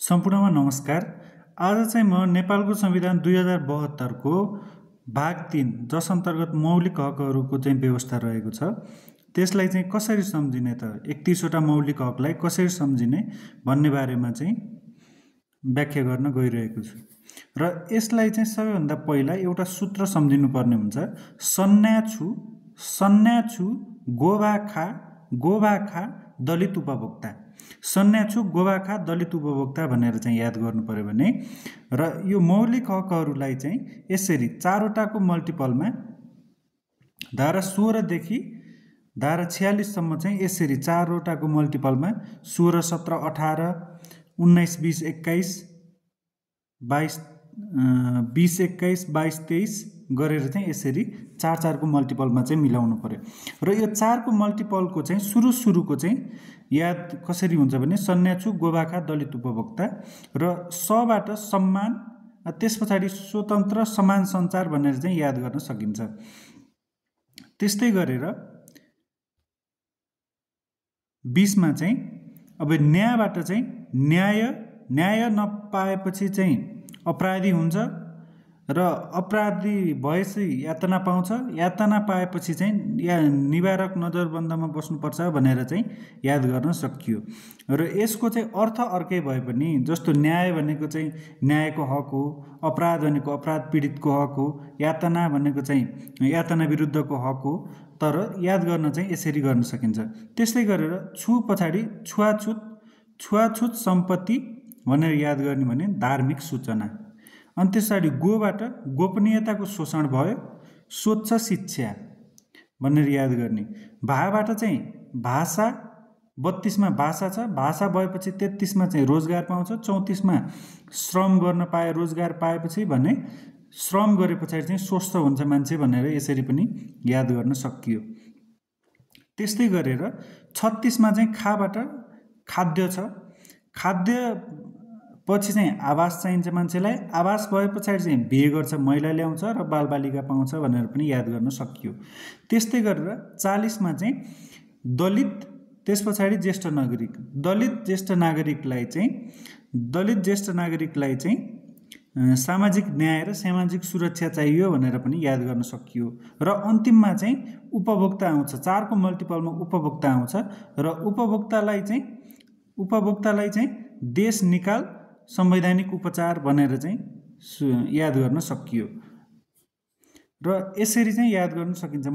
सम्पूर्णमा नमस्कार। आज चाहिँ म नेपालको संविधान 2072 को भाग 3 जस अन्तर्गत मौलिक हकहरूको चाहिँ व्यवस्था रहेको छ त्यसलाई चाहिँ कसरी सम्झिने त 31 वटा मौलिक हकलाई कसरी सम्झिने भन्ने बारेमा चाहिँ व्याख्या गर्न गइरहेको छु। र यसलाई चाहिँ सबैभन्दा पहिला एउटा सूत्र सम्झिनु पर्ने हुन्छ। सन्न्याछु गोभाखा दलित उपभोक्ता। सन्न्याछु गोभाखा दलित उपभोक्ता भनेर चाहिँ याद गर्नु पर्यो भने र यो मौलिक हकहरूलाई चाहिँ यसरी चारवटाको मल्टिपलमा धारा 16 देखि धारा 46 सम्म चाहिँ यसरी चारवटाको मल्टिपलमा 16, 17, 18, 19, 20, 21, 22, 20, 21, 22, 23 गरेर चाहिँ यसरी चार को मल्टिपलमा चाहिँ मिलाउनु पर्यो। र यो 4 को मल्टिपलको चाहिँ सुरुको चाहिँ याद कसरी हुन्छ भने सन्न्याछु गोभाखा दलित उपभोक्ता र सबाट सम्मान, त्यस पछाडि स्वतन्त्र समान सञ्चार भनेर चाहिँ याद गर्न सकिन्छ। त्यस्तै गरेर 20 मा चाहिँ अब न्यायबाट चाहिँ न्याय नपाएपछि चाहिँ अपराधी हुन्छ र अपराधी भएपछि यातना पाउँछ, यातना पाएपछि चाहिँ या निवारक नजरबन्दमा बस्नुपर्छ भनेर चाहिँ याद गर्न सकियो। र यसको चाहिँ अर्थ अर्कै भए पनि जस्तो न्याय भनेको चाहिँ न्यायको हक हो, अपराध भनेको अपराध पीडितको हक हो, यातना भनेको चाहिँ यातना विरुद्धको हक हो, तर याद गर्न चाहिँ यसरी गर्न सकिन्छ। त्यस्तै गरेर छु पछाडि छुवाछुत सम्पत्ति भनेर याद गर्ने भने धार्मिक सूचना। अनि त्यसपछि गोबाट गोपनीयताको शोषण भयो, स्वच्छ शिक्षा भनेर याद गर्ने। भाबाट चाहिँ भाषा, 32 मा भाषा छ, भाषा भएपछि 33 मा चाहिँ रोजगार पाउँछ, 34 मा श्रम गर्न पाए, रोजगार पाएपछि भने श्रम गरे पछाडि चाहिँ स्वस्थ हुन्छ मान्छे भनेर यसरी पनि याद गर्न सकियो। त्यस्तै गरेर 36 मा चाहिँ खाबाट खाद्य छ, खाद्य पछि चाहिँ आवास चाहिन्छ मान्छेलाई, आवास भए पछाडि चाहिँ बिहे गर्छ महिला ल्याउँछ र बालबालिका पाउँछ भनेर पनि याद गर्न सकियो। त्यस्तै गरेर 40 मा चाहिँ दलित, त्यस पछाडि ज्येष्ठ नागरिक। दलित ज्येष्ठ नागरिकलाई चाहिँ सामाजिक न्याय र सामाजिक सुरक्षा चाहियो भनेर पनि याद गर्न सकियो। र अन्तिममा चाहिँ उपभोक्ता आउँछ, 4 को मल्टिपलमा उपभोक्ता आउँछ र उपभोक्तालाई चाहिँ देश निकाल संवैधानिक उपचार भनेर चाहिँ याद गर्न सकियो। र यसरी चाहिँ याद गर्न सकिन्छ।